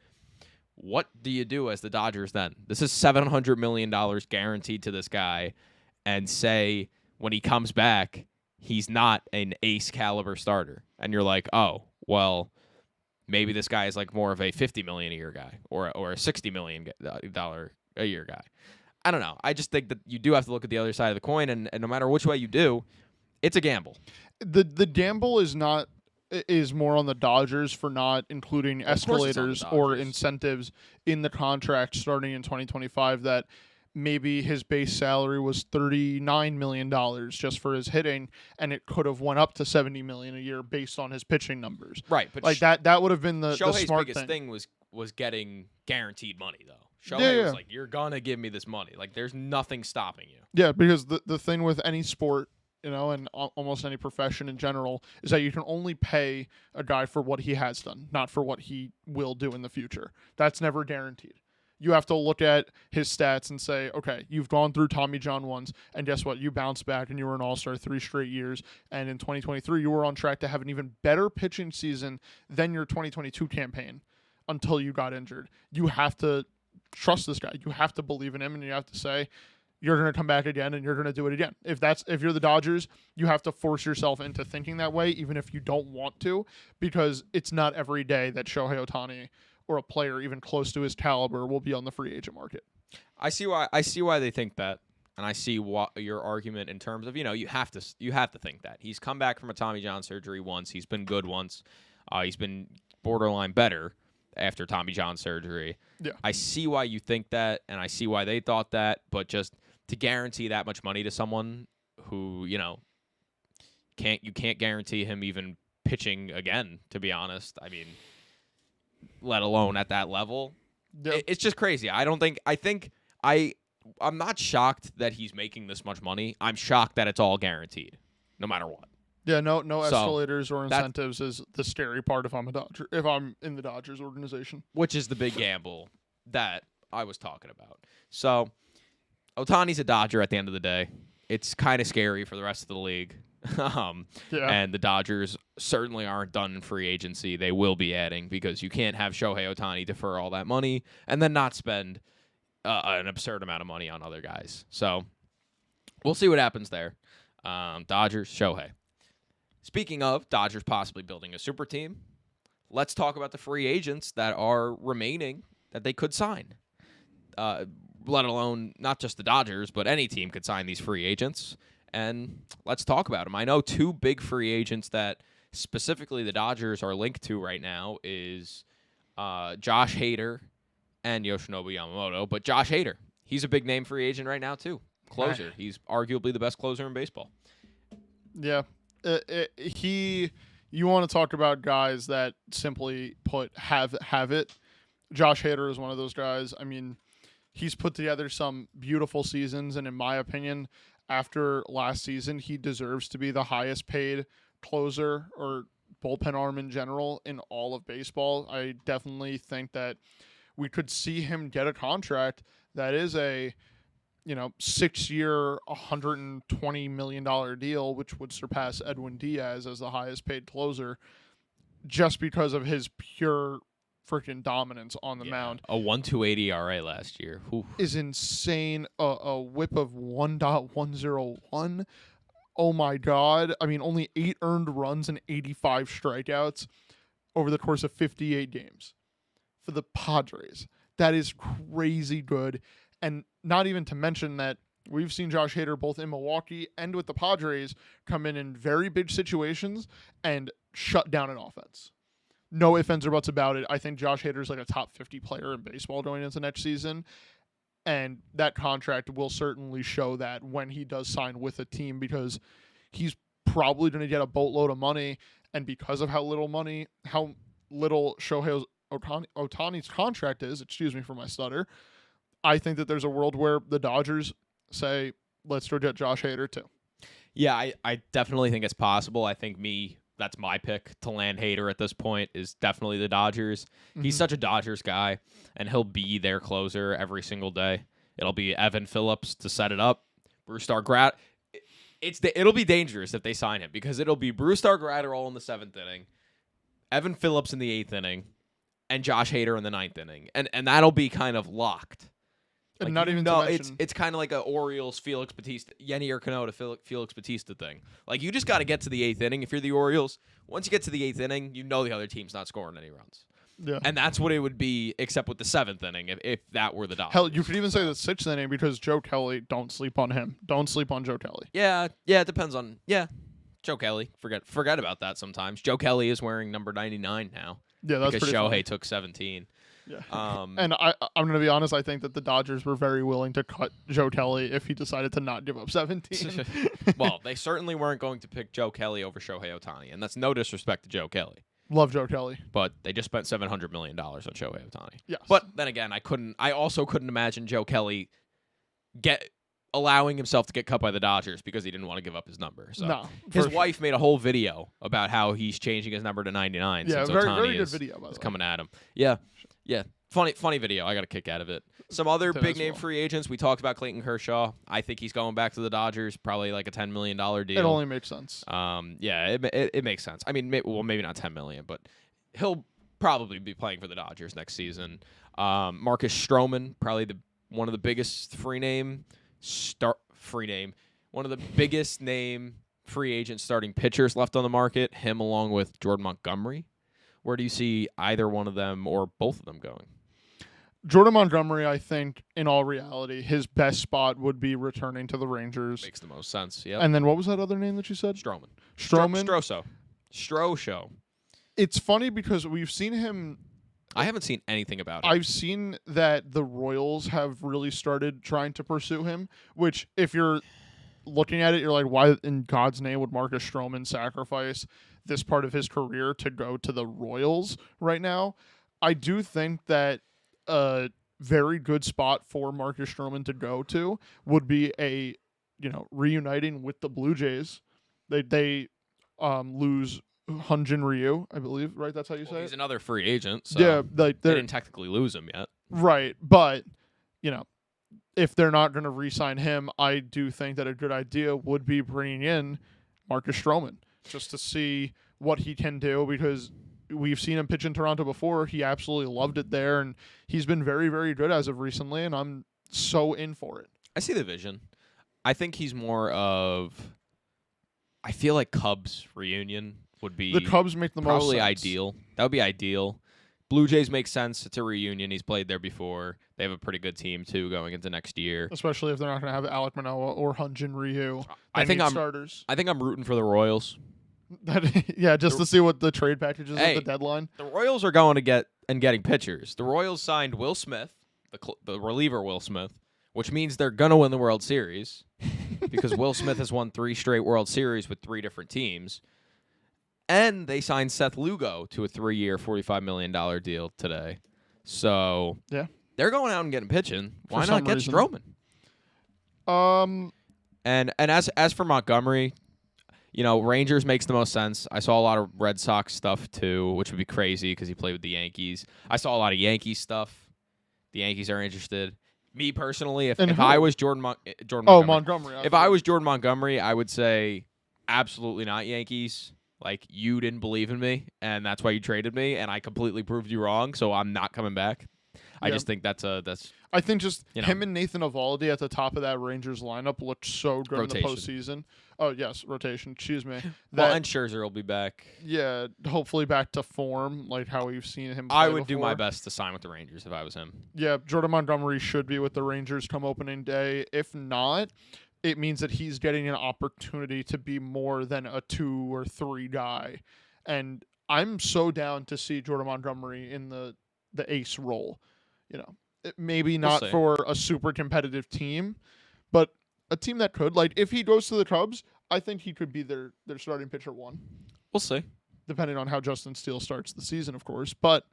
What do you do as the Dodgers then? This is $700 million guaranteed to this guy, and say when he comes back, he's not an ace caliber starter. And you're like, oh, well, maybe this guy is more of a $50 million a year guy or a $60 million a year guy. I don't know. I just think that you do have to look at the other side of the coin, and no matter which way you do, it's a gamble.
The gamble is more on the Dodgers for not including escalators or incentives in the contract starting in 2025 that maybe his base salary was $39 million just for his hitting, and it could have went up to $70 million a year based on his pitching numbers.
Right, but
that would have been the smart
biggest thing was getting guaranteed money, though. Shohei was like, you're gonna give me this money. There's nothing stopping you.
Yeah, because the thing with any sport, and almost any profession in general, is that you can only pay a guy for what he has done, not for what he will do in the future. That's never guaranteed. You have to look at his stats and say, okay, you've gone through Tommy John once, and guess what? You bounced back and you were an all-star 3 straight years, and in 2023 you were on track to have an even better pitching season than your 2022 campaign until you got injured. You have to trust this guy. You have to believe in him, and you have to say, you're going to come back again and you're going to do it again. If you're the Dodgers, you have to force yourself into thinking that way, even if you don't want to, because it's not every day that Shohei Ohtani or a player even close to his caliber will be on the free agent market.
I see why they think that, and I see your argument in terms of, you have to think that. He's come back from a Tommy John surgery once. He's been good once. He's been borderline better after Tommy John surgery.
Yeah.
I see why you think that, and I see why they thought that, but just to guarantee that much money to someone who, you can't guarantee him even pitching again, to be honest. I mean, let alone at that level.
Yep.
It's just crazy. I'm not shocked that he's making this much money. I'm shocked that it's all guaranteed, no matter what.
Yeah, no escalators or incentives is the scary part if I'm in the Dodgers organization.
Which is the big gamble that I was talking about. So Ohtani's a Dodger at the end of the day. It's kind of scary for the rest of the league. And the Dodgers certainly aren't done in free agency. They will be adding, because you can't have Shohei Ohtani defer all that money and then not spend an absurd amount of money on other guys. So we'll see what happens there. Dodgers, Shohei. Speaking of Dodgers possibly building a super team, let's talk about the free agents that are remaining that they could sign. Let alone not just the Dodgers, but any team could sign these free agents. And let's talk about them. I know two big free agents that specifically the Dodgers are linked to right now is Josh Hader and Yoshinobu Yamamoto. But Josh Hader, he's a big name free agent right now too. Closer. He's arguably the best closer in baseball.
Yeah. You want to talk about guys that simply put have it. Josh Hader is one of those guys. I mean, he's put together some beautiful seasons, and in my opinion, after last season, he deserves to be the highest paid closer or bullpen arm in general in all of baseball. I definitely think that we could see him get a contract that is a 6-year, $120 million deal, which would surpass Edwin Diaz as the highest paid closer just because of his pure freaking dominance on the mound.
A 1.28 ERA last year. Oof.
Is insane. A whip of 1.101. Oh my God. I mean, only 8 earned runs and 85 strikeouts over the course of 58 games for the Padres. That is crazy good. And not even to mention that we've seen Josh Hader both in Milwaukee and with the Padres come in very big situations and shut down an offense. No ifs, ands, or buts about it. I think Josh Hader is like a top 50 player in baseball going into next season. And that contract will certainly show that when he does sign with a team, because he's probably going to get a boatload of money. And because of how little Shohei Ohtani's contract is, excuse me for my stutter, I think that there's a world where the Dodgers say, let's go get Josh Hader too.
Yeah, I definitely think it's possible. I think that's my pick to land Hader at this point is definitely the Dodgers. Mm-hmm. He's such a Dodgers guy, and he'll be their closer every single day. It'll be Evan Phillips to set it up. Bruce Dargrat. It'll be dangerous if they sign him because it'll be Bruce Dargratterall in the 7th inning, Evan Phillips in the 8th inning, and Josh Hader in the 9th inning, and that'll be kind of locked.
Like, not even to mention,
it's kind of like a Orioles Felix Bautista, Yenny Urquidy Felix Bautista thing. Like, you just got to get to the 8th inning if you're the Orioles. Once you get to the 8th inning, you know the other team's not scoring any runs.
Yeah.
And that's what it would be, except with the 7th inning, if that were the Dodgers.
Hell, you could even say the 6th inning because Joe Kelly, don't sleep on him. Don't sleep on Joe Kelly.
Yeah, it depends on, Joe Kelly. Forget about that sometimes. Joe Kelly is wearing number 99 now.
Yeah, that's
because
pretty
Shohei
funny.
took 17.
Yeah. And I'm going to be honest, I think that the Dodgers were very willing to cut Joe Kelly if he decided to not give up 17.
Well, they certainly weren't going to pick Joe Kelly over Shohei Ohtani, and that's no disrespect to Joe Kelly.
Love Joe Kelly.
But they just spent $700 million on Shohei Ohtani.
Yes.
But then again, I also couldn't imagine Joe Kelly allowing himself to get cut by the Dodgers because he didn't want to give up his number. So
no.
His wife made a whole video about how he's changing his number to 99
yeah,
since
very,
Ohtani
very good
is
video, by the way.
coming at him. Yeah. Funny video. I got a kick out of it. Some other big name free agents. We talked about Clayton Kershaw. I think he's going back to the Dodgers, probably like a $10 million deal.
It only makes sense.
It makes sense. I mean, maybe not $10 million, but he'll probably be playing for the Dodgers next season. Marcus Stroman, probably one of the biggest one of the biggest name free agent starting pitchers left on the market. Him along with Jordan Montgomery. Where do you see either one of them or both of them going?
Jordan Montgomery, I think, in all reality, his best spot would be returning to the Rangers.
Makes the most sense, yeah.
And then what was that other name that you said?
Stroman.
Stroman?
Strosho.
It's funny because we've seen him...
I haven't seen anything about it.
I've seen that the Royals have really started trying to pursue him, which if you're looking at it, you're like, why in God's name would Marcus Stroman sacrifice this part of his career to go to the Royals right now? I do think that a very good spot for Marcus Stroman to go to would be reuniting with the Blue Jays. They lose Hyun-Jin Ryu, I believe, right? That's how you say
he's
it?
another free agent, so
yeah,
they didn't technically lose him yet.
Right, but, if they're not going to re-sign him, I do think that a good idea would be bringing in Marcus Stroman just to see what he can do, because we've seen him pitch in Toronto before. He absolutely loved it there, and he's been very, very good as of recently, and I'm so in for it.
I see the vision. I think he's more of... I feel like Cubs reunion would be
The Cubs make the most
probably
sense.
ideal. That would be ideal. Blue Jays make sense. It's a reunion. He's played there before. They have a pretty good team too going into next year.
Especially if they're not going to have Alek Manoah or Hyun-Jin Ryu.
I think I'm
starters.
I think I'm rooting for the Royals.
Just to see what the trade package is at the deadline.
The Royals are going to getting pitchers. The Royals signed Will Smith, the reliever Will Smith, which means they're going to win the World Series because Will Smith has won 3 straight World Series with 3 different teams. And they signed Seth Lugo to a 3-year, $45 million deal today. So
yeah,
they're going out and getting pitching. Why
For
not
some
get
reason.
Stroman? And as for Montgomery, Rangers makes the most sense. I saw a lot of Red Sox stuff too, which would be crazy because he played with the Yankees. I saw a lot of Yankees stuff. The Yankees are interested. Me personally, if I was Jordan
Montgomery.
If I was Jordan Montgomery, I would say absolutely not Yankees. Like, you didn't believe in me, and that's why you traded me, and I completely proved you wrong, so I'm not coming back. I just think that's
I think just him and Nathan Eovaldi at the top of that Rangers lineup looked so good in the postseason. Oh, yes, rotation. Excuse me.
And Scherzer will be back.
Yeah, hopefully back to form, like how we've seen him play
I would do
before.
my best to sign with the Rangers if I was him.
Yeah, Jordan Montgomery should be with the Rangers come opening day. If not, it means that he's getting an opportunity to be more than a 2 or 3 guy. And I'm so down to see Jordan Montgomery in the ace role. Maybe not for a super competitive team, but a team that could. Like, if he goes to the Cubs, I think he could be their starting pitcher 1.
We'll see.
Depending on how Justin Steele starts the season, of course. But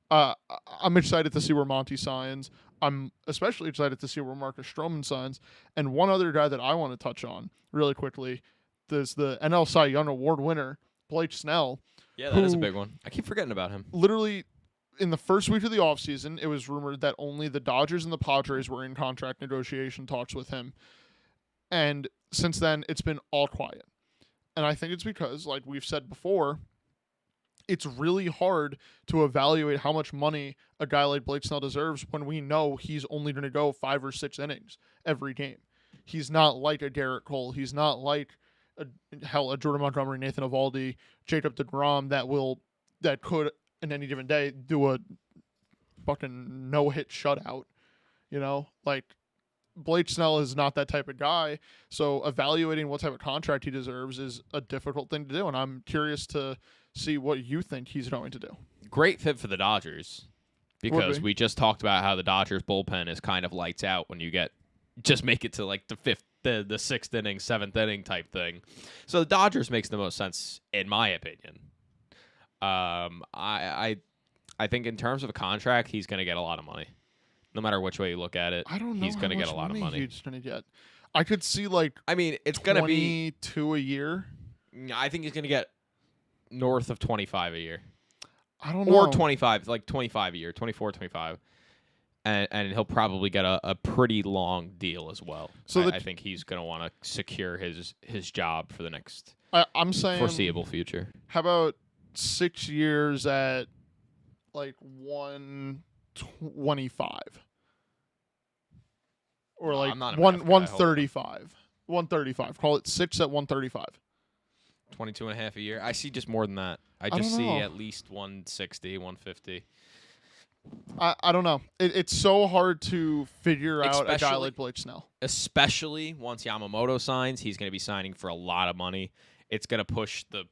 I'm excited to see where Monty signs. I'm especially excited to see where Marcus Stroman signs. And one other guy that I want to touch on really quickly is the NL Cy Young Award winner, Blake Snell.
Yeah, that is a big one. I keep forgetting about him.
Literally, in the first week of the offseason, it was rumored that only the Dodgers and the Padres were in contract negotiation talks with him. And since then, it's been all quiet. And I think it's because, like we've said before, it's really hard to evaluate how much money a guy like Blake Snell deserves when we know he's only going to go 5 or 6 innings every game. He's not like a Garrett Cole. He's not like a Jordan Montgomery, Nathan Eovaldi, Jacob deGrom that could in any given day do a fucking no-hit shutout. Like, Blake Snell is not that type of guy, so evaluating what type of contract he deserves is a difficult thing to do, and I'm curious to see what you think he's going to do.
Great fit for the Dodgers because we just talked about how the Dodgers bullpen is kind of lights out when you just make it to like the 6th inning, 7th inning type thing. So the Dodgers makes the most sense in my opinion. I think in terms of a contract, he's going to get a lot of money. No matter which way you look at it,
I don't know
he's going to get a lot of money.
He's going to get. I could see
it's going to be
22 a year.
I think he's going to get north of 25 a year.
I don't know.
Or 25, like 25 a year, 24, 25. And he'll probably get a pretty long deal as well. So I think he's going to want to secure his job for the next
I'm saying
foreseeable future.
How about 6 years at like 125? Or like 135. 135. Call it 6 at 135.
22 and a half a year. I see just more than that. I just see at least 160, 150.
I don't know. It's so hard to figure out a guy like Blake Snell.
Especially once Yamamoto signs, he's going to be signing for a lot of money. It's going to push the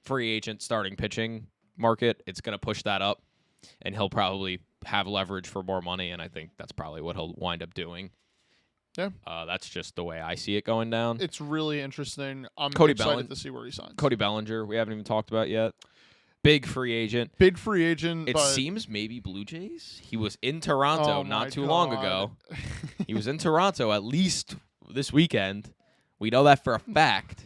free agent starting pitching market. It's going to push that up, and he'll probably have leverage for more money, and I think that's probably what he'll wind up doing.
Yeah.
That's just the way I see it going down.
It's really interesting. I'm excited to see where he signs.
Cody Bellinger, we haven't even talked about yet. Big free agent. It seems maybe Blue Jays. He was in Toronto not too long ago. He was in Toronto at least this weekend. We know that for a fact.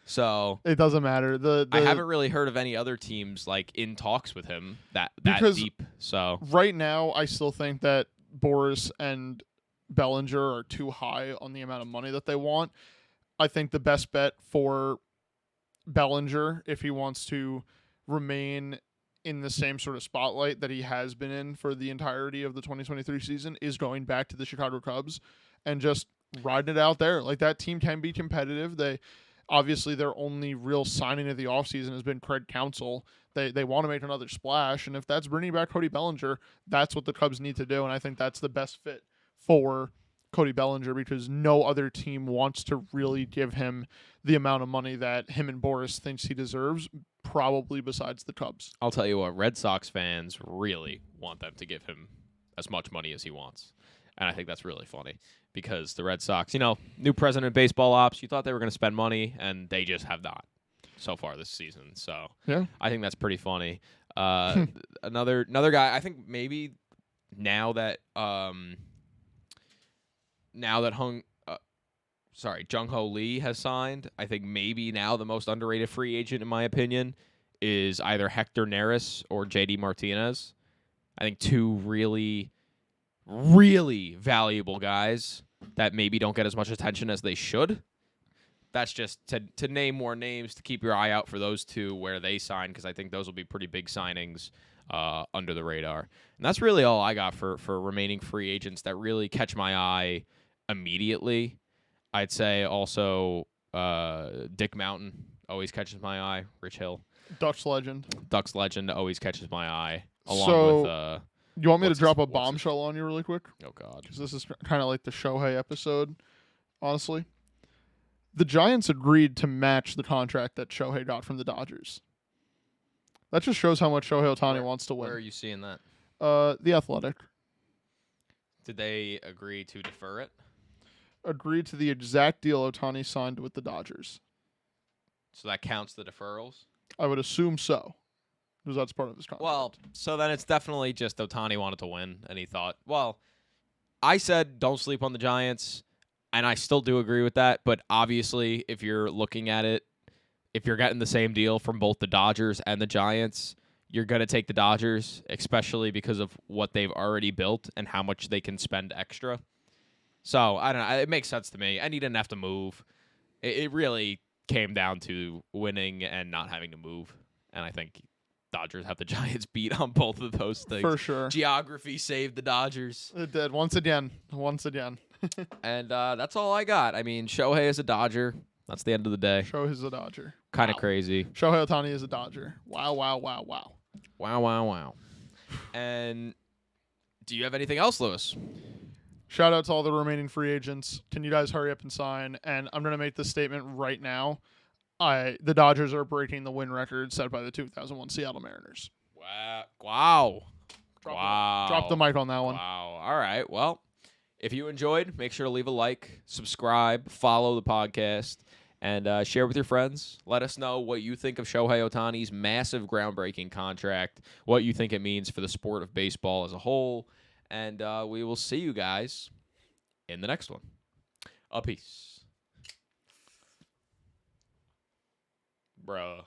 So
it doesn't matter.
I haven't really heard of any other teams like in talks with him that deep. So
right now, I still think that Boris and Bellinger are too high on the amount of money that they want. I think the best bet for Bellinger, if he wants to remain in the same sort of spotlight that he has been in for the entirety of the 2023 season, is going back to the Chicago Cubs and just riding it out there. Like, that team can be competitive. Obviously, their only real signing of the offseason has been Craig Counsell. They want to make another splash, and if that's bringing back Cody Bellinger, that's what the Cubs need to do, and I think that's the best fit for Cody Bellinger because no other team wants to really give him the amount of money that him and Boris thinks he deserves, probably besides the Cubs.
I'll tell you what, Red Sox fans really want them to give him as much money as he wants. And I think that's really funny because the Red Sox, new president of baseball ops, you thought they were going to spend money, and they just have not so far this season. So
Yeah.
I think that's pretty funny. Another guy, I think maybe now that Jung Ho Lee has signed, I think maybe now the most underrated free agent, in my opinion, is either Hector Neris or JD Martinez. I think two really, really valuable guys that maybe don't get as much attention as they should. That's just to name more names, to keep your eye out for those two where they sign, because I think those will be pretty big signings under the radar. And that's really all I got for remaining free agents that really catch my eye immediately. I'd say also Dick Mountain always catches my eye. Rich Hill.
Ducks legend
always catches my eye. Along with
you want me to drop a bombshell on you really quick?
Oh, God.
Because this is kind of like the Shohei episode, honestly. The Giants agreed to match the contract that Shohei got from the Dodgers. That just shows how much Shohei Ohtani wants to win.
Where are you seeing that?
The Athletic.
Did they agree to defer it?
Agreed to the exact deal Ohtani signed with the Dodgers.
So that counts the deferrals?
I would assume so, because that's part of his contract.
Well, so then it's definitely just Ohtani wanted to win, and he thought, well, I said don't sleep on the Giants, and I still do agree with that, but obviously if you're looking at it, if you're getting the same deal from both the Dodgers and the Giants, you're going to take the Dodgers, especially because of what they've already built and how much they can spend extra. So, I don't know. It makes sense to me. And he didn't have to move. It really came down to winning and not having to move. And I think Dodgers have the Giants beat on both of those things.
For sure.
Geography saved the Dodgers.
It did. Once again.
And that's all I got. I mean, Shohei is a Dodger. That's the end of the day.
Shohei's a Dodger.
Kind of crazy.
Shohei Ohtani is a Dodger. Wow.
Wow. And do you have anything else, Lewis?
Shout out to all the remaining free agents. Can you guys hurry up and sign? And I'm going to make this statement right now. The Dodgers are breaking the win record set by the 2001 Seattle Mariners.
Wow.
Drop the mic on that one.
Wow. All right. Well, if you enjoyed, make sure to leave a like, subscribe, follow the podcast, and share with your friends. Let us know what you think of Shohei Ohtani's massive groundbreaking contract, what you think it means for the sport of baseball as a whole. And we will see you guys in the next one. A peace. Bruh.